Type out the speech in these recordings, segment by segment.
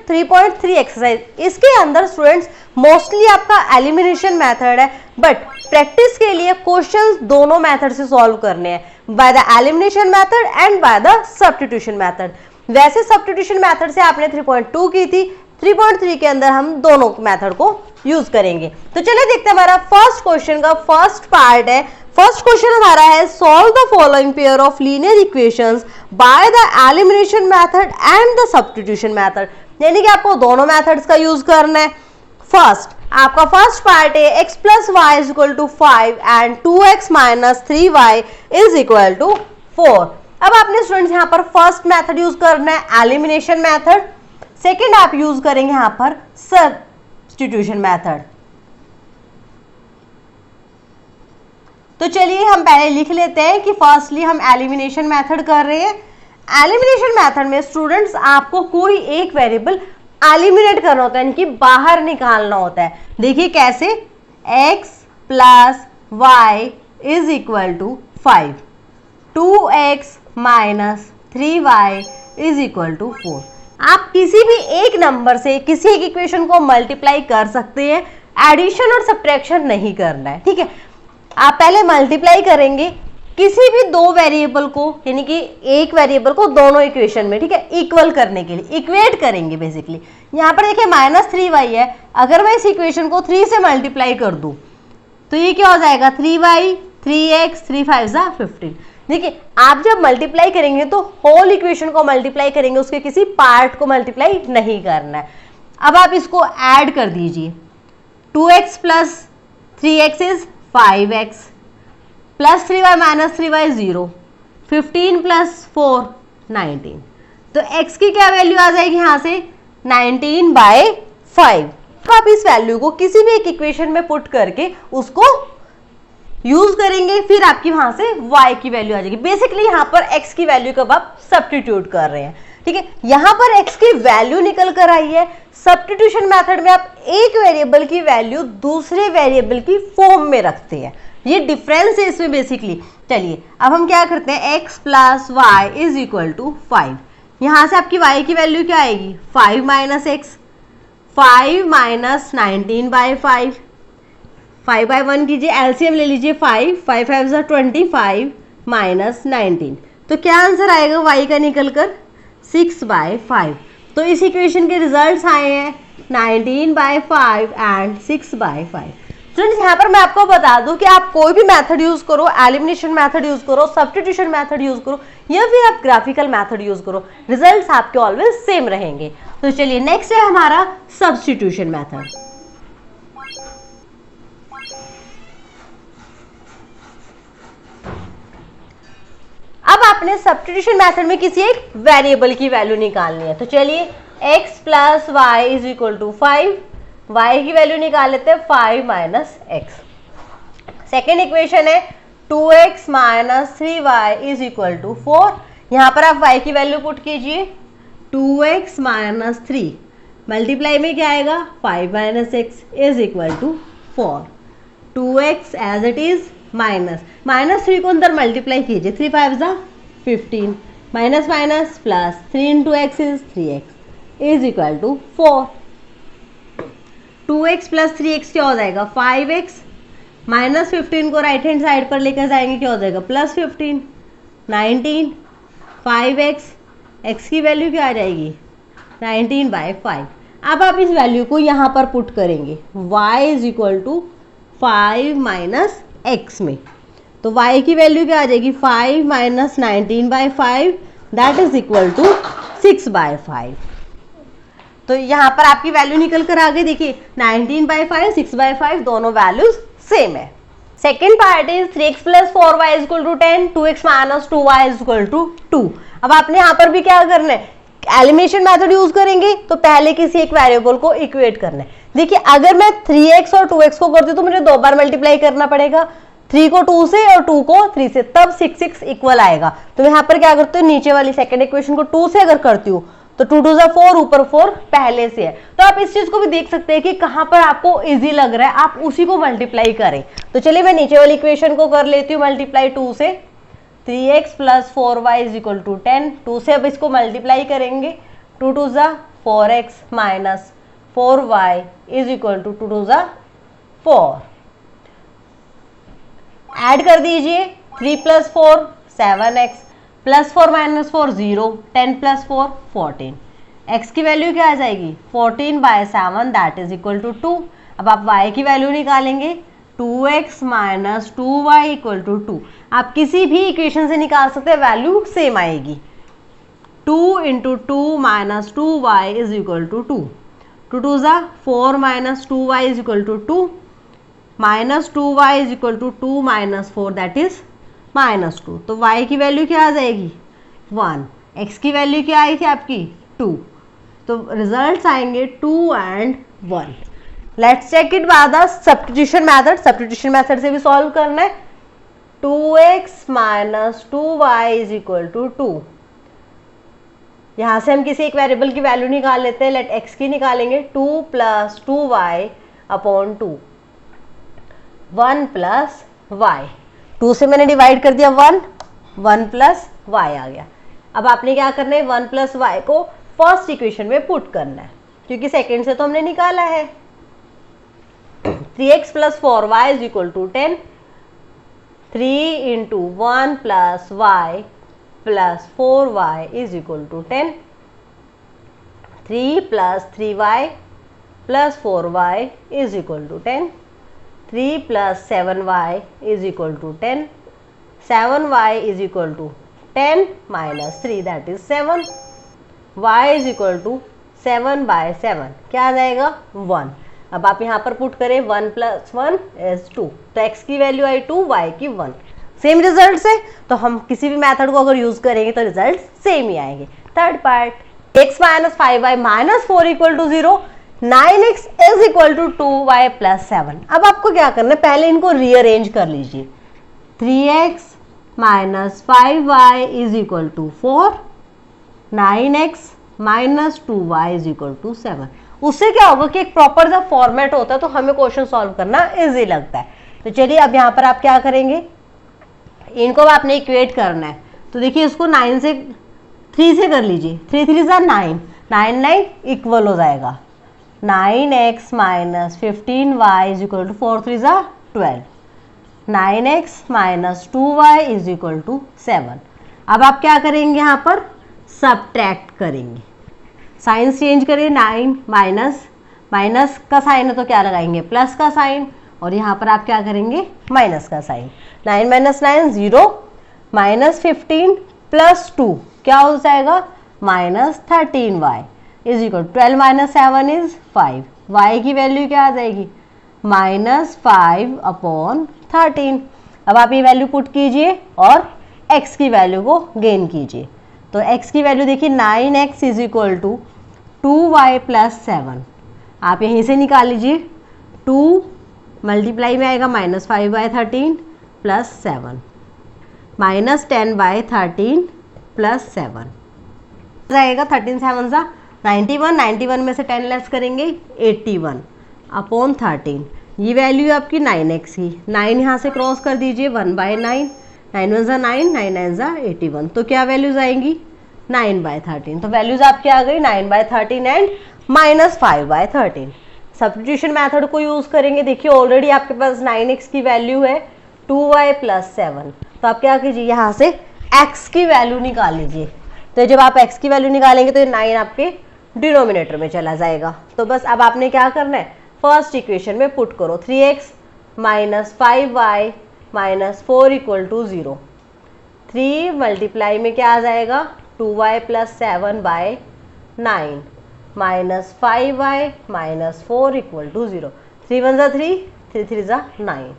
3.3 exercise, इसके अंदर students mostly आपका एलिमिनेशन मेथड है, बट प्रैक्टिस के लिए क्वेश्चंस दोनों मेथड से सॉल्व करने हैं, by the elimination method and bye the substitution method. वैसे सब्स्टिट्यूशन मेथड से आपने 3.2 की थी, 3.3 के अंदर हम दोनों मेथड को यूज करेंगे। तो चलिए देखते हैं हमारा फर्स्ट क्वेश्चन का फर्स्ट पार्ट है। फर्स्ट क्वेश्चन हमारा है solve the following pair of linear equations by the elimination method and the substitution method, यानी कि आपको दोनों मेथड्स का यूज करना है। फर्स्ट आपका फर्स्ट पार्ट है x plus y is equal to 5 and 2x minus 3y is equal to 4। अब आपने स्टूडेंट्स यहाँ पर फर्स्ट मेथड यूज करना है एलिमिनेशन मेथड, सेकेंड आप यूज करेंगे यहाँ पर सब्स्टिट्यूशन मेथड। तो चलिए हम पहले लिख लेते हैं कि फर्स्टली हम एलिमिनेशन मेथड कर रहे हैं। एलिमिनेशन मेथड में स्टूडेंट्स आपको कोई एक वेरिएबल एलिमिनेट करना होता है, यानी कि बाहर निकालना होता है। देखिए कैसे, x plus y is equal to 5, 2x minus 3y is equal to 4। आप किसी भी एक नंबर से किसी एक इक्वेशन को मल्टीप्लाई कर सकते हैं, एडिशन और सब्ट्रैक्शन नहीं करना है, ठीक है। आप पहले मल्टीप्लाई करेंगे किसी भी दो वेरिएबल को, यानी कि एक वेरिएबल को दोनों इक्वेशन में, ठीक है, इक्वल करने के लिए इक्वेट करेंगे बेसिकली। यहाँ पर देखिए माइनस 3y है, अगर मैं इस इक्वेशन को 3 से मल्टीप्लाई कर दूं तो ये क्या हो जाएगा, 3y 3x 3 5 15। देखिए आप जब मल्टीप्लाई करेंगे तो होल इक्वेशन को मल्टीप्लाई करेंगे, उसके किसी पार्ट को मल्टीप्लाई नहीं करना है। अब आप इसको ऐड कर दीजिए, 2x plus 3x is 5x plus 3y minus 3y 0, 15 plus 4 19। तो x की क्या वैल्यू आ जाएगी यहाँ से, 19/5। तो आप इस वैल्यू को किसी भी एक इक्वेशन में पुट करके उसको यूज करेंगे, फिर आपकी वहां से y की वैल्यू आ जाएगी। बेसिकली यहाँ पर x की वैल्यू कब आप सब्स्टिट्यूट कर रहे हैं, ठीक है। यहाँ पर x की वैल्यू निकल कर आई है। सब्स्टिट्यूशन मेथड में आप एक वेरिएबल की वैल्यू दूसरे वेरिएबल की फॉर्म में रखते हैं, ये डिफरेंस है इसमें बेसिकली। चलिए अब हम क्या करते हैं, x plus y is equal to 5। यहाँ से आपकी y की वैल्यू क्या आएगी, 5 माइनस एक्स, 5 माइनस 19/5, 5/1 कीजिए, एलसीएम ले लीजिए, 5 5 5 25 माइनस 19। तो क्या आंसर आएगा y का निकल कर 6/5। तो इस इक्वेशन के रिजल्ट्स आए हैं 19/5 एंड 6/5। स्टूडेंट्स यहाँ पर मैं आपको बता दूं कि आप कोई भी मेथड यूज करो, एलिमिनेशन मेथड यूज करो, सब्स्टिट्यूशन मेथड यूज करो या फिर आप ग्राफिकल मेथड यूज करो, रिजल्ट्स आपके ऑलवेज सेम रहेंगे। तो चलिए नेक्स्ट है हमारा सब्स्टिट्यूशन मेथड। अब आपने सब्स्टिट्यूशन मेथड में किसी एक वेरिएबल की वैल्यू निकालनी है। तो चलिए x plus y is equal to 5, y की वैल्यू निकाल लेते हैं 5 माइनस एक्स। सेकेंड इक्वेशन है 2x minus 3y is equal to 4। यहाँ पर आप y की वैल्यू पुट कीजिए, 2x माइनस 3 मल्टीप्लाई में क्या आएगा, 5 minus x is equal to 4। 2x as it is minus 3 को अंदर मल्टीप्लाई कीजिए, 3 5 15 minus minus plus 3 into x is 3x is equal to 4। 2x plus 3x क्या हो जाएगा, 5x माइनस 15 को राइट हैंड साइड पर लेकर जाएंगे, क्या हो जाएगा, प्लस 15 19 5x, x की वैल्यू क्या आ जाएगी, 19/5। अब आप इस वैल्यू को यहाँ पर पुट करेंगे, y is equal to 5 minus x में। तो y की वैल्यू क्या आ जाएगी, 5 minus 19/5 that is equal to 6/5। तो यहाँ पर आपकी वैल्यू निकल कर आ गई, देखिए 19/5 6/5 दोनों वैल्यूज सेम है। Second part is 3x plus 4y is equal to 10, 2x minus 2y is equal to 2। अब आपने यहाँ पर भी क्या करना है, एलिमिनेशन मेथड यूज करेंगे, तो पहले किसी एक वेरिएबल को इक्वेट करना है। देखिए अगर मैं 3x और 2x को करती हूँ तो मुझे 2 बार मल्टीप्लाई करना पड़ेगा, 3 को 2 से और 2 को 3 से, तब 6 6 इक्वल आएगा। तो मैं यहाँ पर क्या करती हूँ, नीचे वाली सेकेंड इक्वेशन को 2 से अगर करती हूँ तो 2 2 4 ऊपर 4 पहले से है। तो आप इस चीज को भी देख सकते हैं कि कहाँ पर आपको इजी लग रहा है, आप उसी को मल्टीप्लाई करें। तो चलिए मैं नीचे वाली इक्वेशन को कर लेती हूँ मल्टीप्लाई 2 से, 3x plus 4y is equal to 10, 2 से अब इसको मल्टीप्लाई करेंगे, 2 2 ज़ा 4x minus 4y is equal to 2 2 ज़ा 4। ऐड कर दीजिए 3 + 4 7x +4 - 4 0 10 + 4 14। x की वैल्यू क्या आ जाएगी 14/7 दैट इज इक्वल टू 2। अब आप y की वैल्यू निकालेंगे 2x - 2y इक्वल टू 2। आप किसी भी इक्वेशन से निकाल सकते हैं, वैल्यू सेम आएगी। 2 × 2 - 2y इज इक्वल टू 2। 2 2 ज़ा 4 - 2y is equal to 2 - 2y is equal to 2 - 4 that is -2। तो y की वैल्यू क्या आ जाएगी 1, x की वैल्यू क्या आई थी आपकी 2। तो रिजल्ट्स आएंगे 2 and 1। Let's check it by the substitution method. Substitution method से भी सॉल्व करना है। 2x - 2y is equal to 2। यहां से हम किसी एक वेरिएबल की वैल्यू निकाल लेते हैं। लेट x की निकालेंगे 2 + 2y अपॉन 2 1 + y। 2 से मैंने डिवाइड कर दिया 1 + y आ गया। अब आपने क्या करना है 1 + y को फर्स्ट इक्वेशन में पुट करना है, क्योंकि सेकेंड से तो हमने निकाला है। 3x + 4y is equal to 10। 3 × 1 + y + 4y is equal to 10। 3 + 3y + 4y is equal to 10। 3 + 7y is equal to 10। 7y is equal to 10 - 3 that is 7। y is equal to 7/7 क्या आ जाएगा 1। अब आप यहाँ पर पुट करें 1 + 1 इज 2। तो x की value आई 2, y की 1। सेम रिजल्ट है, तो हम किसी भी मेथड को अगर यूज करेंगे तो रिजल्ट सेम ही आएंगे। Third part x - 5y - 4 equal to 0 9x is equal to 2y + 7। अब आपको क्या करना है, पहले इनको रीअरेंज कर लीजिए। 3x - 5y is equal to 4, 9x - 2y is equal to 7। उससे क्या होगा कि एक प्रॉपर जब फॉर्मेट होता है तो हमें क्वेश्चन सॉल्व करना इजी लगता है। तो चलिए अब यहाँ पर आप क्या करेंगे, इनको आपने इक्वेट करना है। तो देखिए इसको 3 से कर लीजिए। 3 3 ज़ा 9, 9 9 इक्वल हो जाएगा 9x - 15y is equal to 4 3 ज़ा 12। 9x - 2y is equal to 7। अब आप क्या करेंगे, यहाँ पर सब्ट्रैक्ट करेंगे, साइन चेंज करिए। 9 माइनस का साइन है तो क्या लगाएंगे प्लस का साइन, और यहाँ पर आप क्या करेंगे माइनस का साइन। 9 - 9 0 -15 + 2 क्या हो जाएगा -13y is equal 12 - 7 is 5। y की वैल्यू क्या आ जाएगी -5/13। अब आप ये वैल्यू पुट कीजिए और x की वैल्यू को गेन कीजिए। तो x की वैल्यू देखिए 9x is equal to 2y + 7। आप यहीं से निकाल लीजिए। 2 मल्टीप्लाई में आएगा -5/13 + 7 -10/13 + 7 जाएगा 13 7 सा 91। 91 में से 10 लेस करेंगे 81/13। ये वैल्यू आपकी 9x की। 9 यहाँ से क्रॉस कर दीजिए 1/9, 9 1 ज़ा 9, 9 9 ज़ा 81। तो क्या वैल्यूज आएंगी 9/13। तो वैल्यूज आपकी आ गई 9/13 एंड -5/13। सब्स्टिट्यूशन मेथड को यूज करेंगे। देखिए ऑलरेडी आपके पास 9x की वैल्यू है 2y + 7। तो आप क्या कीजिए यहाँ से x की वैल्यू निकाल लीजिए। तो जब आप x की वैल्यू निकालेंगे तो 9 आपके डिनोमिनेटर में चला जाएगा। तो बस अब आपने क्या करना है, फर्स्ट इक्वेशन में पुट करो 3x - 5y - 4 equal to 0। 3 multiply में क्या आ जाएगा 2y + 7/9 -5y - 4 इक्वल टू 0। 3 1 ज़ा 3, 3 3 ज़ा 9।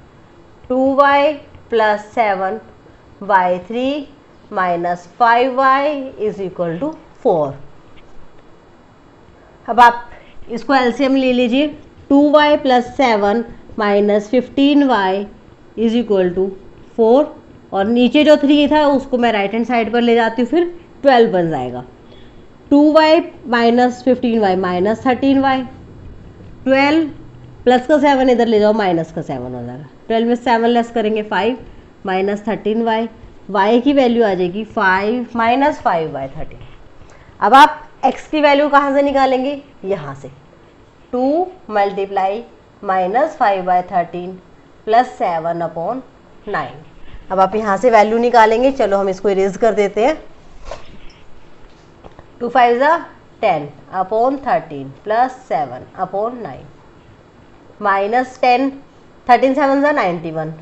2y + 7/3 -5y is equal to 4। अब आप इसको एलसीएम ले लीजिए। 2y + 7 -15y is equal to 4, और नीचे जो 3 था उसको मैं राइट हैंड साइड पर ले जाती हूँ, फिर 12 बन जाएगा। 2y - 15y -13y। 12 प्लस का 7 इधर ले जाओ, माइनस का 7 हो जाएगा। 12 में 7 लेस करेंगे 5 -13y। y की वैल्यू आ जाएगी 5 - 5/13। अब आप x की वैल्यू कहाँ से निकालेंगे, यहाँ से 2 मल्टीप्लाई -5/13 प्लस 7/9। अब आप यहाँ से वैल्यू निकालेंगे, चलो हम इसको इरेज कर देते हैं। 2 5 10/13 प्लस 7/9 -10, 13 7 91,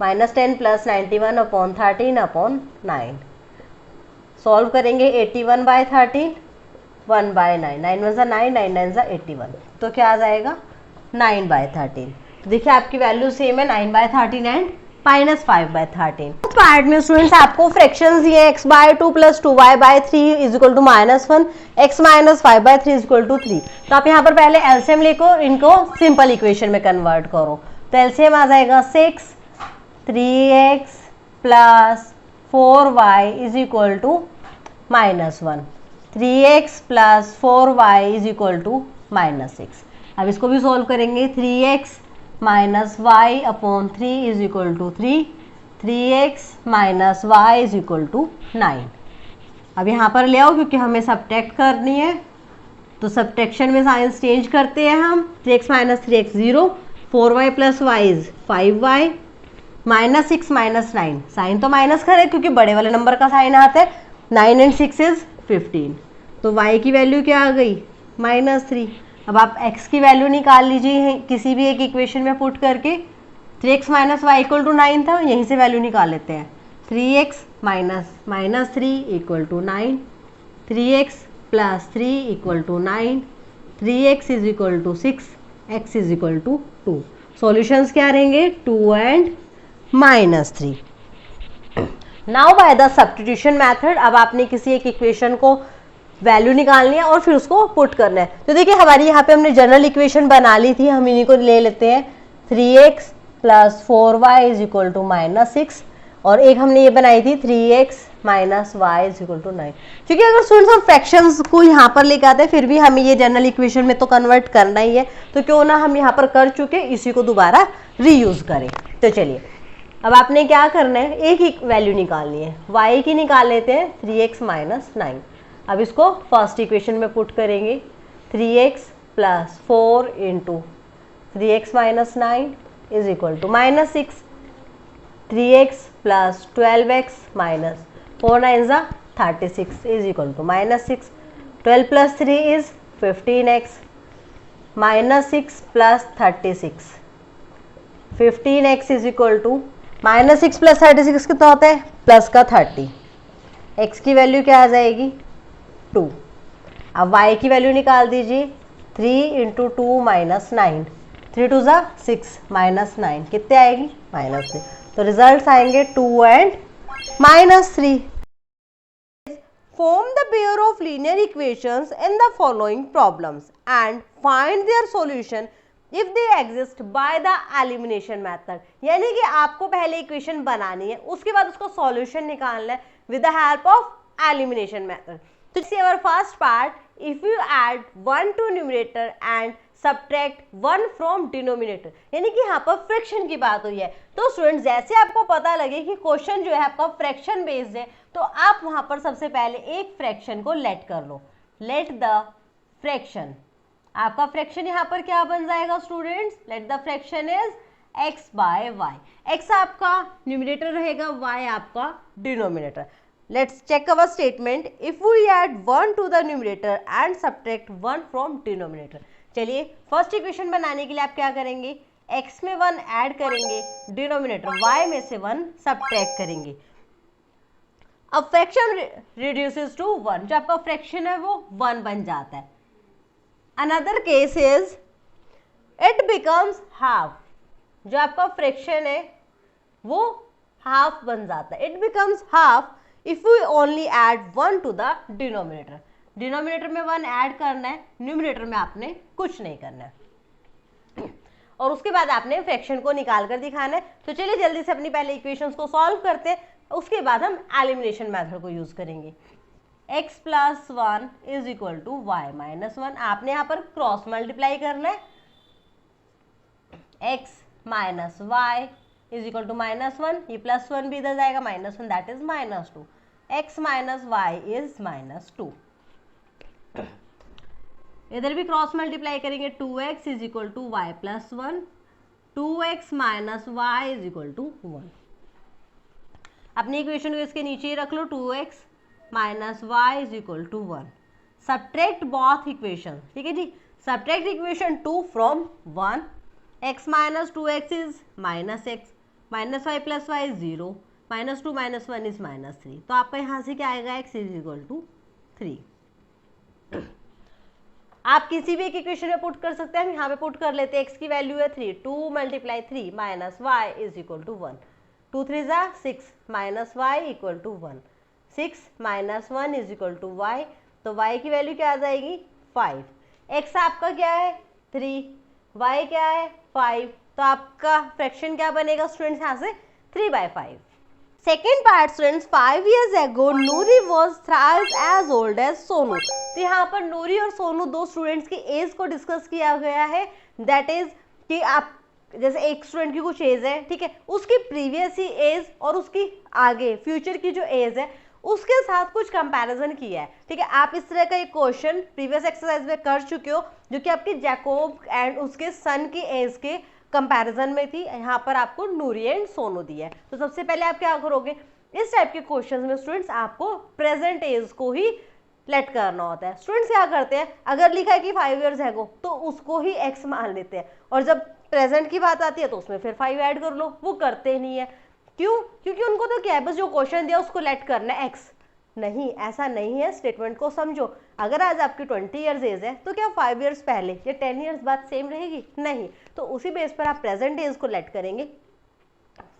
-10 प्लस 91/13/9। सॉल्व करेंगे 81/13, 1/9, 9 1 9, 9 9 81, तो क्या आ जाएगा 9/13। देखिए आपकी वैल्यू सेम है 9/13 एंड -5/13। पार्ट में स्टूडेंट्स आपको फ्रैक्शंस दिए x/2 plus 2y/3 is equal to -1, x - 5/3 is equal to 3। तो आप यहाँ पर पहले एलसीएम लेको, इनको सिंपल इक्वेशन में कन्वर्ट करो। तो एलसीएम आ जाएगा 6, 3x plus 4y is equal to -1, 3x plus 4y is equal to -6। अब इसको भी सॉल्व करेंगे। 3x minus y upon 3 is equal to 3, 3x minus y is equal to 9। अब यहाँ पर ले आओ क्योंकि हमें सब्ट्रैक्ट करनी है, तो सब्ट्रैक्शन में साइंस चेंज करते हैं हम। 3x minus 3x 0, 4y plus y is 5y, -6 minus 9, sign तो माइनस करें क्योंकि बड़े वाले नंबर का साइन आता है। 9 एंड 6 इज 15, तो y की वैल्यू क्या आ गई -3। अब आप x की वैल्यू निकाल लीजिए किसी भी एक इक्वेशन में पुट करके। 3x minus y equal to 9 था, यहीं से वैल्यू निकाल लेते हैं। 3x minus 3 equal to 9, 3x plus 3 equal to 9, 3x is equal to 6, x is equal to 2। Solutions क्या रहेंगे 2 and -3। Now by the substitution method, अब आपने किसी एक इक्वेशन को वैल्यू निकालनी है और फिर उसको पुट करना है। तो देखिए हमारी यहाँ पे हमने जनरल इक्वेशन बना ली थी, हम इन्हीं को ले लेते हैं। 3x plus 4y is equal to -6, और एक हमने ये बनाई थी 3x minus y is equal to 9। क्योंकि अगर स्टूडेंट्स हम फ्रैक्शंस को यहाँ पर लेकर आते हैं फिर भी हमें ये जनरल इक्वेशन में तो कन्वर्ट करना ही है, तो क्यों ना हम यहाँ पर कर चुके इसी को दोबारा रीयूज करें। तो चलिए अब आपने क्या करना है, एक ही वैल्यू निकालनी है। y की निकाल लेते हैं 3x माइनस 9। अब इसको फर्स्ट इक्वेशन में पुट करेंगे। 3x plus 4 into 3x minus 9 is equal to -6, 3x plus 12x minus 4 9 36 is equal to -6, 12 plus 3 is 15x, -6 plus 36, 15x is equal to -6 plus 36 कितना होता है प्लस का 30। x की value क्या आ जाएगी 2। अब y की वैल्यू निकाल दीजिए। 3 इंटू 2 माइनस 9, 3 2 6 माइनस 9 कितने आएगी -3। तो रिजल्ट आएंगे 2 and -3। Form the pair of linear equations in the following problems and find their solution if they exist by the elimination method। यानी कि आपको पहले इक्वेशन बनानी है, उसके बाद उसका सॉल्यूशन निकालना है with the help of elimination method। तो see our first part, if you add 1 to numerator and subtract 1 from denominator, यानी कि यहाँ पर फ्रैक्शन की बात हुई है। तो स्टूडेंट जैसे आपको पता लगे कि क्वेश्चन जो है आपका फ्रैक्शन बेस्ड है, तो आप वहां पर सबसे पहले एक फ्रैक्शन को लेट कर लो। लेट द फ्रैक्शन, आपका फ्रैक्शन यहाँ पर क्या बन जाएगा students, let the fraction is x by y। x आपका न्यूमरेटर रहेगा, y आपका denominator. Let's check our statement. If we add 1 to the numerator and subtract 1 from denominator। चलिए फर्स्ट इक्वेशन बनाने के लिए आप क्या करेंगे, x में 1 ऐड करेंगे, डिनोमिनेटर y में से 1 सब्ट्रैक्ट करेंगे। अब फ्रैक्शन रिड्यूसेस टू 1, जो आपका फ्रैक्शन है वो 1 बन जाता है। Another case is it becomes half, जो आपका फ्रैक्शन है वो हाफ बन जाता है। It becomes half if we only add 1 to the denominator. Denominator में 1 ऐड करना है, न्यूमरेटर में आपने कुछ नहीं करना है, और उसके बाद आपने फ्रैक्शन को निकाल कर दिखाना है। तो चलिए जल्दी से अपनी पहले इक्वेशंस को सॉल्व करते हैं, उसके बाद हम एलिमिनेशन मेथड को यूज करेंगे। x plus 1 is equal to y minus 1, आपने यहाँ पर क्रॉस मल्टीप्लाई करना है। x minus y is equal to -1, ये +1 भी इधर जाएगा, -1 that is -2, x minus y is -2। इधर भी क्रॉस मल्टीप्लाई करेंगे, 2x is equal to y plus 1, 2x minus y is equal to 1। अपनी इक्वेशन को इसके नीचे ही रख लो, 2x minus y is equal to 1। Subtract both equation, ठीक है जी। Subtract equation 2 from 1, x minus 2x is minus x, minus y plus y is 0, minus 2 minus 1 is minus 3। तो आपका यहाँ से क्या आएगा, x इज इक्वल टू 3। आप किसी भी एक इक्वेशन में पुट कर सकते हैं, हम यहाँ पे पुट कर लेते हैं, x की वैल्यू है 3, 2 multiply 3 minus y is equal to 1, 2 3 जा 6 minus y equal to 1, 6 minus 1 is equal to y. तो y की वैल्यू क्या आ जाएगी, 5। x आपका क्या है 3, y क्या है 5, तो आपका फ्रैक्शन क्या बनेगा स्टूडेंट्स यहाँ से 3/5। Second part students, 5 years ago Noori was thrice as old as Sonu. तो यहाँ पर नूरी और सोनू दो स्टूडेंट्स की एज को डिस्कस किया गया है। दैट इज कि आप जैसे एक स्टूडेंट की कुछ एज है, ठीक है, उसकी प्रीवियस ही एज और उसकी आगे फ्यूचर की जो एज है उसके साथ कुछ कंपैरिजन किया है, ठीक है। आप इस तरह का एक क्वेश्चन प्रीवियस एक्सरसाइज में कर चुके हो, जो कि आपकी जैकोब एंड उसके सन की एज के कंपैरिजन में थी। यहाँ पर आपको नूरी एंड सोनू दिया है। तो सबसे पहले आप क्या करोगे, इस टाइप के क्वेश्चंस में स्टूडेंट्स आपको प्रेजेंट एज को ही लेट करना होता है। स्टूडेंट्स क्या करते हैं, अगर लिखा है कि 5 years ago तो उसको ही x मान लेते हैं, और जब प्रेजेंट की बात आती है तो उसमें फिर 5 ऐड कर लो। वो करते नहीं है, क्यों, क्योंकि उनको तो क्या है, बस जो क्वेश्चन दिया उसको लेट करना है x। नहीं, ऐसा नहीं है, स्टेटमेंट को समझो। अगर आज आपकी 20 years एज है तो क्या 5 years पहले या 10 years बाद सेम रहेगी, नहीं। तो उसी बेस पर आप प्रेजेंट एज को लेट करेंगे।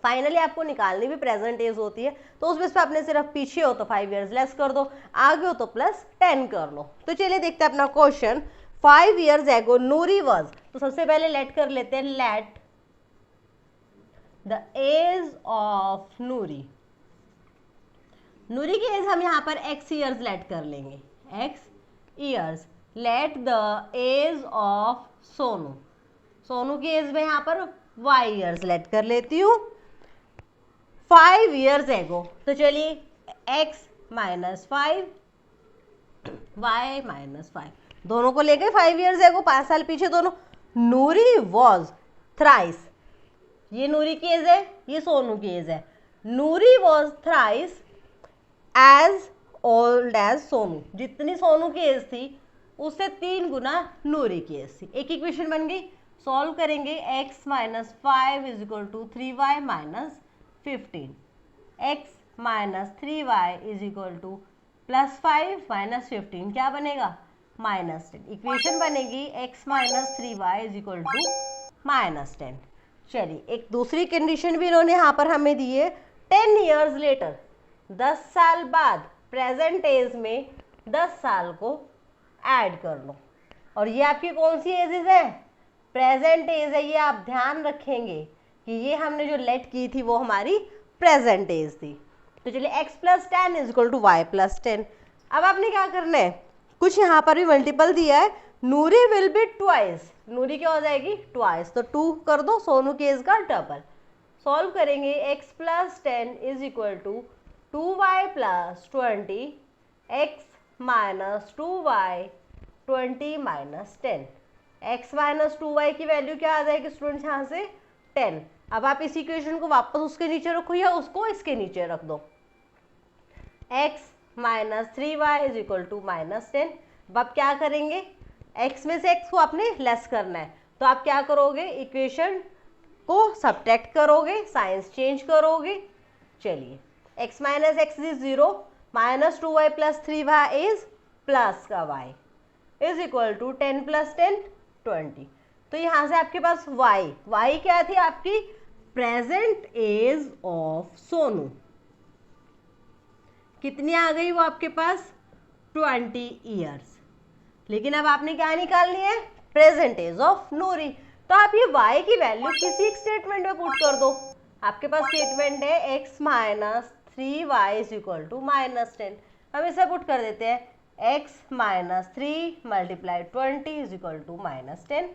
फाइनली आपको निकालनी भी प्रेजेंट एज होती है, तो उस बेस पर आपने सिर्फ पीछे हो तो 5 years लेस कर दो, आगे हो तो प्लस 10 कर लो। तो चलिए देखते हैं अपना question. 5 years ago Noori was, तो सबसे पहले लेट कर लेते हैं, लेट द एज ऑफ नूरी। नूरी की एज हम यहाँ पर x years लेट कर लेंगे, x years। Let the age of Sonu, Sonu की एज में यहाँ पर y years लेट कर लेती हूँ। 5 years ago, तो चलिए x माइनस 5 y माइनस 5 दोनों को लेकर 5 years ago, 5 साल पीछे दोनों। नूरी वॉज थ्राइस, ये नूरी की एज है, ये सोनू की एज है। Noori was thrice as old as Sonu, जितनी सोनू की एज थी उससे 3 गुना नूरी की एज थी। एक इक्वेशन बन गई, सॉल्व करेंगे, x minus 5 is equal to 3y minus 15, x minus 3y is equal to plus 5 minus 15, क्या बनेगा माइनस 10। इक्वेशन बनेगी x minus 3y is equal to minus 10। चलिए एक दूसरी कंडीशन भी इन्होंने यहाँ पर हमें दी है, 10 years लेटर, 10 साल बाद प्रेजेंट एज में 10 साल को ऐड कर लो। और ये आपकी कौन सी एजेस है, प्रेजेंट एज है। ये आप ध्यान रखेंगे कि ये हमने जो लेट की थी वो हमारी प्रेजेंट एज थी। तो चलिए x plus 10 is equal to y plus 10। अब आपने क्या करना है, कुछ यहाँ पर भी मल्टीपल दिया है, नूरी विल बी ट्वाइस, नूरी क्या हो जाएगी ट्वाइस, तो 2 कर दो, सोनू की एज का डबल। सॉल्व करेंगे, x plus 10 is equal to 2y plus 20, x minus 2y 20 minus 10। x minus 2y की वैल्यू क्या आ जाएगी स्टूडेंट्स यहाँ से 10। अब आप इस इक्वेशन को वापस उसके नीचे रखो या उसको इसके नीचे रख दो, x minus 3y is equal to minus 10। अब आप क्या करेंगे, x में से x को आपने लेस करना है, तो आप क्या करोगे, इक्वेशन को सब्ट्रैक्ट करोगे, साइंस चेंज करोगे। चलिए x minus x is 0, minus 2y plus 3y is plus का y is equal to 10 plus 10 20। तो यहाँ से आपके पास y क्या थी आपकी प्रेजेंट एज ऑफ सोनू, कितनी आ गई वो आपके पास 20 years। लेकिन अब आपने क्या निकालनी है, प्रेजेंट एज ऑफ नूरी। तो आप ये y की वैल्यू किसी एक स्टेटमेंट में पुट कर दो। आपके पास स्टेटमेंट है x minus 3y is equal to minus 10। हम इसे पुट कर देते हैं, x minus 3 multiply 20 is equal to minus 10,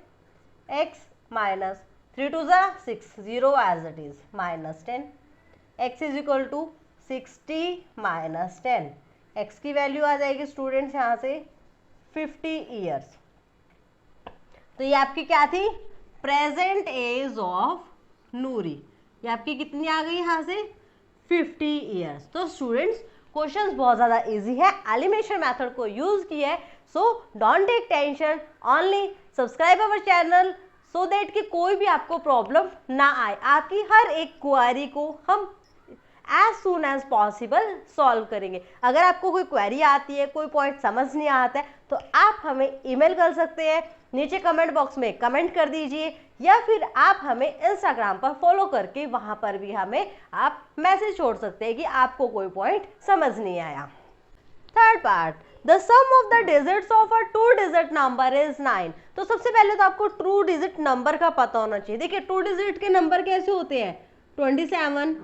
x minus 3 to ज़ा 6, 0 as it is minus 10, x is equal to 60 minus 10। x की वैल्यू आ जाएगी स्टूडेंट्स यहाँ से 50 ईयर्स। तो ये आपकी क्या थी, प्रेजेंट एज ऑफ नूरी। ये आपकी कितनी आ गई यहाँ से, 50 ईयर्स। तो स्टूडेंट्स क्वेश्चंस बहुत ज़्यादा इजी है, एलिमिनेशन मेथड को यूज किया है। So don't take tension, only subscribe our channel so that कि कोई भी आपको प्रॉब्लम ना आए। आपकी हर एक क्वेरी को हम as soon as possible solve करेंगे। अगर आपको कोई क्वेरी आती है, कोई पॉइंट समझ नहीं आता है, तो आप हमें ईमेल कर सकते हैं, नीचे कमेंट बॉक्स में कमेंट कर दीजिए, या फिर आप हमें इंस्टाग्राम पर फॉलो करके वहां पर भी हमें आप मैसेज छोड़ सकते हैं कि आपको कोई पॉइंट समझ नहीं आया। Third part, the sum of the digits of a 2 digit number is 9। तो सबसे पहले तो आपको 2 डिजिट नंबर का पता होना चाहिए। देखिए 2 डिजिट के नंबर कैसे होते हैं, 27,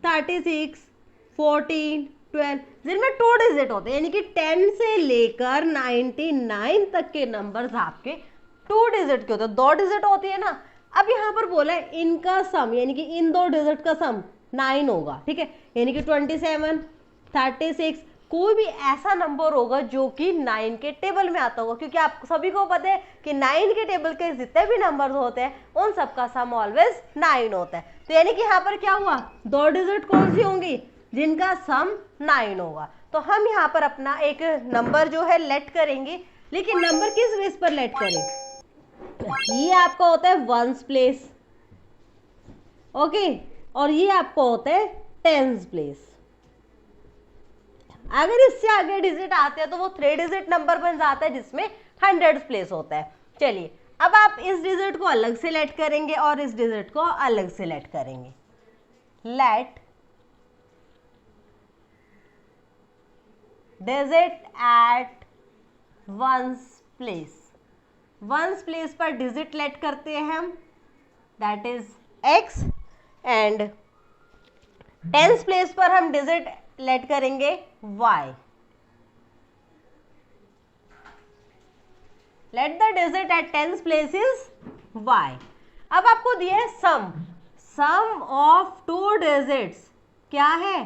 36, 14, 12, जिनमें 2 डिजिट होते हैं, यानी कि 10 से लेकर 99 तक के नंबर्स आपके 2 डिजिट के होते हैं। 2 डिजिट होती है ना। अब यहाँ पर बोला है इनका सम, यानी कि इन 2 डिजिट का सम 9 होगा, ठीक है। यानी कि 27, 36, कोई भी ऐसा नंबर होगा जो कि 9 के टेबल में आता होगा, क्योंकि आप सभी को पता है कि 9 के टेबल के जितने भी नंबर होते हैं उन सबका सम ऑलवेज 9 होता है। तो यानी कि यहाँ पर क्या हुआ, 2 डिजिट कौन सी होंगी, जिनका सम 9 होगा। तो हम यहाँ पर अपना एक नंबर जो है लेट करेंगे, लेकिन नंबर किस बेस पर लेट करें, ये आपका होता है वंस प्लेस, ओके, और ये आपका होता है टेंस प्लेस। अगर इससे आगे डिजिट आते हैं तो वो 3 डिजिट नंबर बन जाता है जिसमें 100 प्लेस होता है। चलिए अब आप इस डिजिट को अलग से लेट करेंगे और इस डिजिट को अलग से लेट करेंगे। Let digit at ones place, ones place पर डिजिट लेट करते हैं हम, that is x, and tens place पर हम डिजिट लेट करेंगे y। Let the digit at tens place is y। अब आपको दिया है सम, सम ऑफ 2 डिजिट्स क्या है,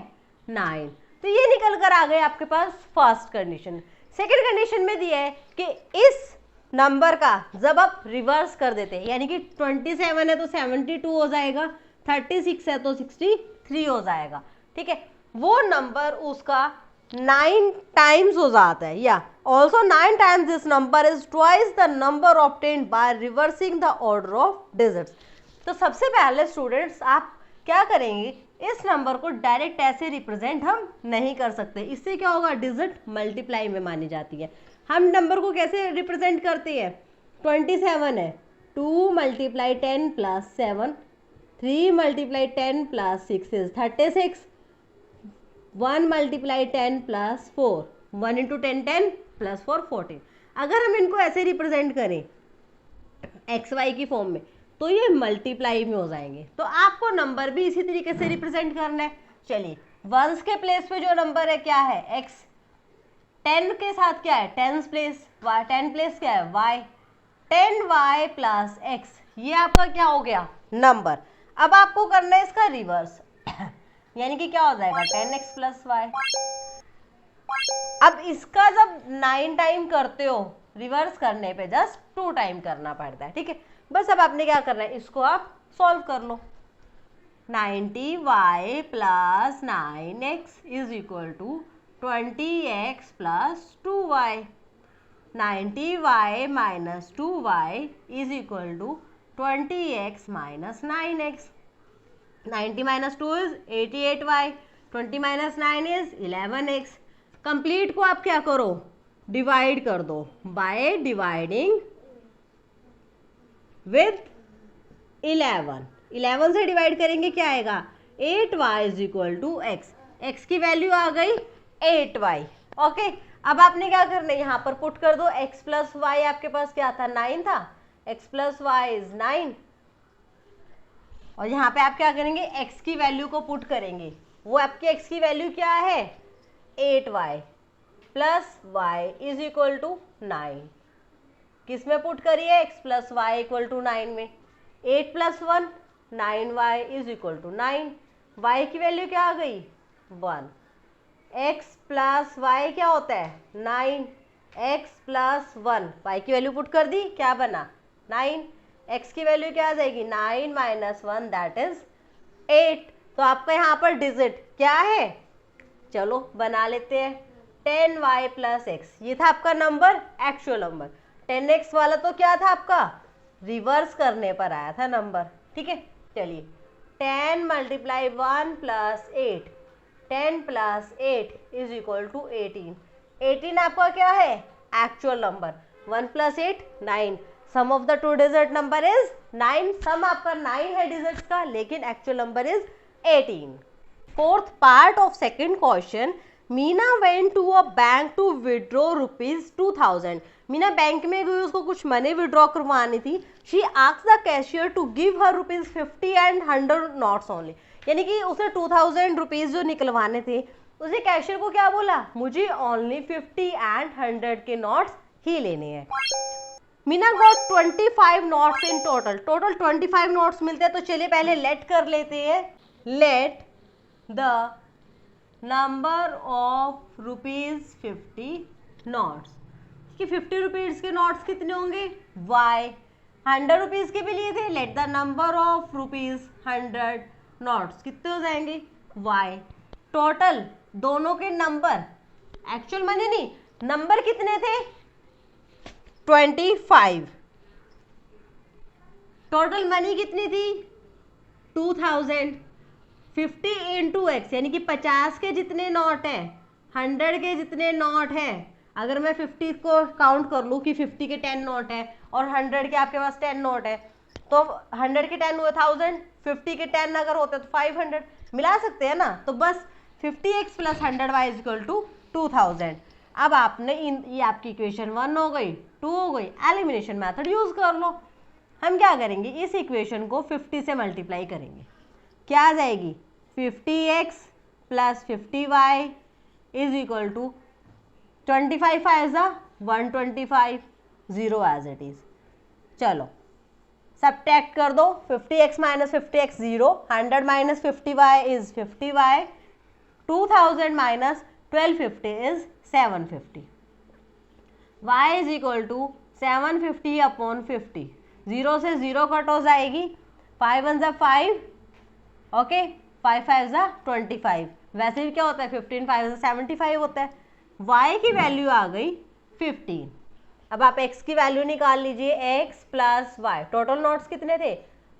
9। तो ये निकल कर आ गए आपके पास फर्स्ट कंडीशन। सेकंड कंडीशन में दिया है कि इस नंबर का जब आप रिवर्स कर देते हैं, यानी कि 27 है तो 72 हो जाएगा, 36 है तो 63 हो जाएगा, ठीक है। वो नंबर उसका 9 टाइम्स हो जाता है, या also 9 times this number is twice the number obtained by reversing the order of digits. तो सबसे पहले स्टूडेंट्स आप क्या करेंगे, इस नंबर को डायरेक्ट ऐसे रिप्रेजेंट हम नहीं कर सकते। इससे क्या होगा, डिजिट मल्टीप्लाई में मानी जाती है। हम नंबर को कैसे रिप्रेजेंट करते हैं, 27 है, 2 × 10 + 7, 3 × 10 + 6 is 36, 1 × 10 + 4, 1 × 10 10 + 4 14। अगर हम इनको ऐसे रिप्रेजेंट करें XY की फॉर्म में तो ये मल्टीप्लाई में हो जाएंगे। तो आपको नंबर भी इसी तरीके से रिप्रेजेंट करना है। चलिए वंस के प्लेस पे जो नंबर है क्या है, x, 10 के साथ क्या है, टेंस प्लेस, y, 10 प्लेस क्या है, y, 10y + x, ये आपका क्या हो गया नंबर। अब आपको करना है इसका रिवर्स यानी कि क्या हो जाएगा 10x + y। अब इसका जब 9 टाइम करते हो, रिवर्स करने पे जस्ट 2 टाइम करना पड़ता है, ठीक है। बस अब आपने क्या करना है, इसको आप सॉल्व कर लो। 90y + 9x = 20x + 2y। 90y - 2y = 20x - 9x। 90 - 2 is 88y, 20 - 9 is 11x। Complete को आप क्या करो, डिवाइड कर दो बाय डिवाइडिंग विथ 11। 11 से डिवाइड करेंगे क्या आएगा, 8y = x। x की वैल्यू आ गई 8y, ओके। अब आपने क्या करना है, यहाँ पर पुट कर दो x + y, आपके पास क्या था 9 था, x + y is 9, और यहाँ पे आप क्या करेंगे, x की वैल्यू को पुट करेंगे। वो आपकी x की वैल्यू क्या है, 8y + y = 9। किस में पुट करिए, x + y = 9 में। 8 + 1 9y = 9। y की वैल्यू क्या आ गई 1। x + y क्या होता है 9, x प्लस 1, y की वैल्यू पुट कर दी, क्या बना 9, x की वैल्यू क्या आ जाएगी 9 माइनस 1 दैट इज 8। तो आपका यहाँ पर डिजिट क्या है, चलो बना लेते हैं 10y प्लस एक्स, ये था आपका नंबर एक्चुअल नंबर। 10x वाला तो क्या था आपका, रिवर्स करने पर आया था नंबर, ठीक है। चलिए 10 multiply 1 plus 8, 10 plus 8 is equal to 18। 18 आपका क्या है actual number, 1 plus 8 9, sum of the two digit number is 9, sum आपका 9 है डिजिट्स का, लेकिन actual number is 18। Fourth part of second question, Meena went to a bank to withdraw rupees 2000। Meena bank में गई, उसको कुछ मनी विड्रॉ करवानी थी। She asked the cashier to give her rupees 50 and 100 notes only, यानी कि उसे 2000 रुपीज जो निकलवाने थे, उसे कैशियर को क्या बोला, मुझे ओनली 50 एंड 100 के नोट्स ही लेने हैं। Meena got 25 notes in total, total 25 notes मिलते हैं। तो चलिए पहले लेट कर लेते हैं, let the number of rupees 50 notes, कि 50 रुपीज के नोट्स कितने होंगे y, 100 रुपीज के भी लिए थे, let the number of rupees 100 notes कितने हो जाएंगे y। टोटल दोनों के नंबर, एक्चुअल मनी नहीं, नंबर कितने थे 25, टोटल मनी कितनी थी 2000। 50 इंटू एक्स, यानी कि 50 के जितने नोट हैं, 100 के जितने नोट हैं, अगर मैं 50 को काउंट कर लूँ कि 50 के 10 नोट है और 100 के आपके पास 10 नोट है, तो 100 के 10 हुए 1000, 50 के 10 अगर होते तो 500, मिला सकते हैं ना। तो बस 50x plus 100y is equal to 2000। अब आपने ये आपकी इक्वेशन 1 हो गई, 2 हो गई, एलिमिनेशन मेथड यूज कर लो। हम क्या करेंगे, इस इक्वेशन को 50 से मल्टीप्लाई करेंगे, क्या आ जाएगी 50x plus 50y is equal to 25 5 125, 0 as it is. चलो सब्ट्रैक्ट कर दो, 50x minus 50x 0, 100 minus 50y is 50y, 2000 minus 1250 is 750, y is equal to 750 upon 50, 0 से 0 कट हो जाएगी, 5 1 जा 5, ओके 5 5 जा 25, वैसे भी क्या होता है 15 5 जा 75 होता है। y की वैल्यू आ गई 15। अब आप x की वैल्यू निकाल लीजिए, x plus y, total notes कितने थे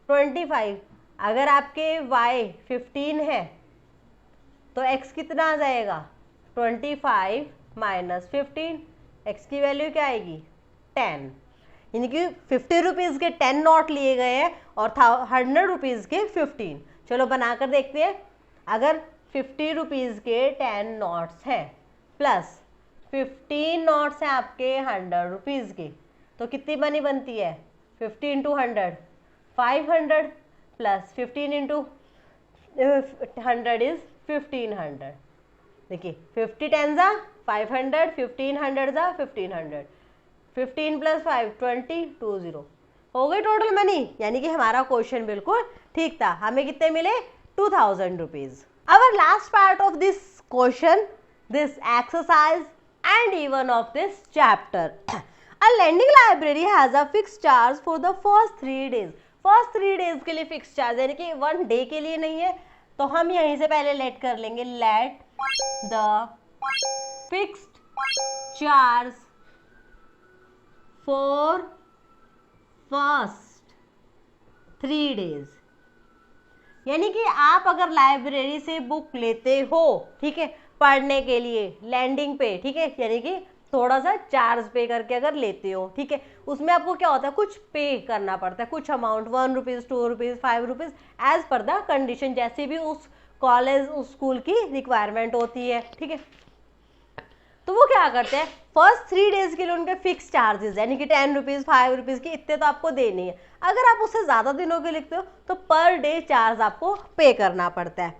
25, अगर आपके y 15 है तो x कितना आ जाएगा 25 माइनस 15, x की वैल्यू क्या आएगी 10, यानी कि 50 रुपीज़ के 10 नोट लिए गए हैं और 100 रुपीज़ के 15। चलो बनाकर देखते हैं, अगर 50 रुपीज़ के 10 नोट्स हैं प्लस 15 नोट्स हैं आपके 100 रुपीज़ के, तो कितनी मनी बनती है 50 इंटू 100 500 प्लस 15 इंटू 100 इज 1500। देखिए 50 10 जा 500, 1500 जा 1500, 15 प्लस 5 20 20 हो गई टोटल मनी, यानी कि हमारा क्वेश्चन बिल्कुल ठीक था। हमें कितने मिले 2000 rupees. Our last part of this question, this exercise and even of this chapter. A lending library has a fixed charge for the first 3 days. First 3 days के लिए fixed charge, यानी कि 1 day के लिए नहीं है, तो हम यहीं से पहले let कर लेंगे, let the fixed charge for first 3 days। यानी कि आप अगर लाइब्रेरी से बुक लेते हो, ठीक है, पढ़ने के लिए लैंडिंग पे, ठीक है, यानी कि थोड़ा सा चार्ज पे करके अगर लेते हो, ठीक है, उसमें आपको क्या होता है कुछ पे करना पड़ता है, कुछ amount 1 rupees 2 rupees 5 rupees as per the condition, जैसे भी उस कॉलेज उस स्कूल की रिक्वायरमेंट होती है, ठीक है। तो वो क्या करते हैं फर्स्ट 3 डेज के लिए उनके फिक्स चार्जेस, यानी कि 10 रुपीज़ 5 रुपीज़ की इतने तो आपको देनी है। अगर आप उससे ज़्यादा दिनों के लिखते हो तो पर डे चार्ज आपको पे करना पड़ता है,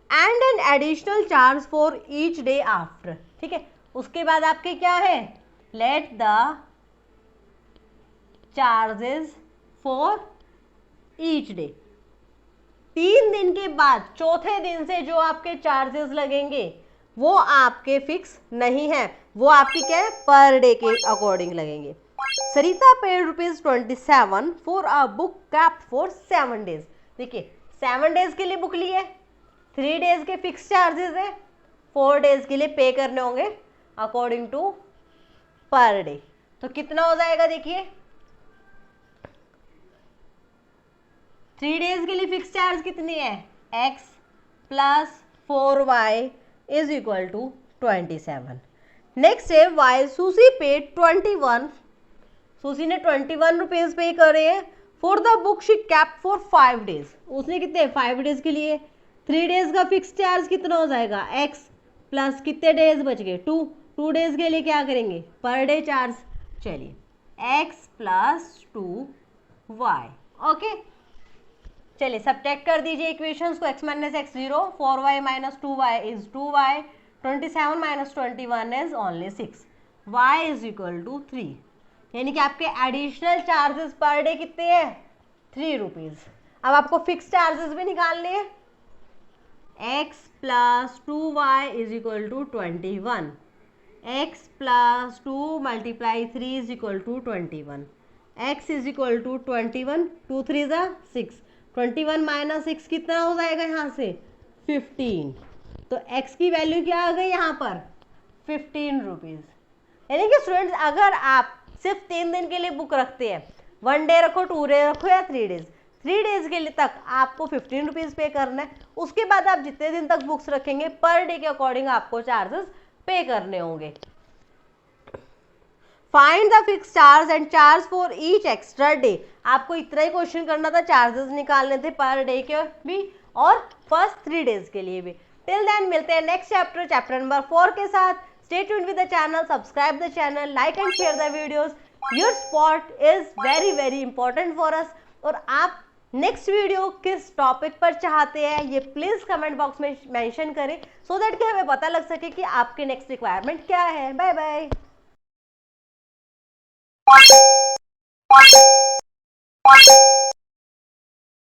and an additional charge for each day after, ठीक है। उसके बाद आपके क्या है, let the charges for each day, 3 दिन के बाद चौथे दिन से जो आपके चार्जेस लगेंगे वो आपके फिक्स नहीं है, वो आपकी क्या है, पर डे के अकॉर्डिंग लगेंगे। Sarita paid ₹27 for a book kept for 7 days। देखिए 7 days के लिए बुक ली है, 3 days के फिक्स चार्जेस है, 4 days के लिए पे करने होंगे अकॉर्डिंग टू पर डे। तो कितना हो जाएगा, देखिए 3 days के लिए फिक्स चार्ज कितनी है, x plus 4y is equal to 27। Next है वाई सुशी पेड 21, सुशी ने 21 रुपीज पे करे हैं for the book she kept for 5 days। उसने कितने 5 days के लिए, 3 days का फिक्स चार्ज कितना हो जाएगा, x प्लस कितने डेज बच गए 2, 2 days के लिए क्या करेंगे, पर डे चार्ज। चलिए x प्लस 2y, ओके। चलिए सब्ट्रैक्ट कर दीजिए इक्वेशंस को, x minus x 0, 4y minus 2y is 2y, 27 minus 21 is only 6, y is equal to 3। यानी कि आपके एडिशनल चार्जेस पर डे कितने हैं, 3 रुपीज। अब आपको फिक्स चार्जेस भी निकालने हैं, x plus 2y is equal to 21, x plus 2 multiply 3 is equal to 21, x is equal to 21, 2 3 जा 6, 21 माइनस 6 कितना हो जाएगा यहाँ से 15। तो x की वैल्यू क्या आ गई यहाँ पर 15 रुपीज। यानी कि स्टूडेंट्स अगर आप सिर्फ 3 दिन के लिए बुक रखते हैं, 1 डे रखो, 2 डे रखो या 3 डेज, 3 डेज के लिए तक आपको 15 रुपीज पे करना है। उसके बाद आप जितने दिन तक बुक्स रखेंगे पर डे के अकॉर्डिंग आपको चार्जेस पे करने होंगे। Find the fix charge and charge for each extra day. आपको इतना ही क्वेश्चन करना था, चार्जेस निकालने थे पर डे के भी और फर्स्ट 3 डेज के लिए भी। टिल देन मिलते हैं नेक्स्ट चैप्टर, चैप्टर नंबर 4 के साथ। Stay tuned with the channel, subscribe the channel, like and share the videos. Your support is very very important for us। और आप नेक्स्ट वीडियो किस टॉपिक पर चाहते हैं ये प्लीज कमेंट बॉक्स में मेंशन करें, सो दैट कि हमें पता लग सके कि आपके नेक्स्ट रिक्वायरमेंट क्या है। Bye bye.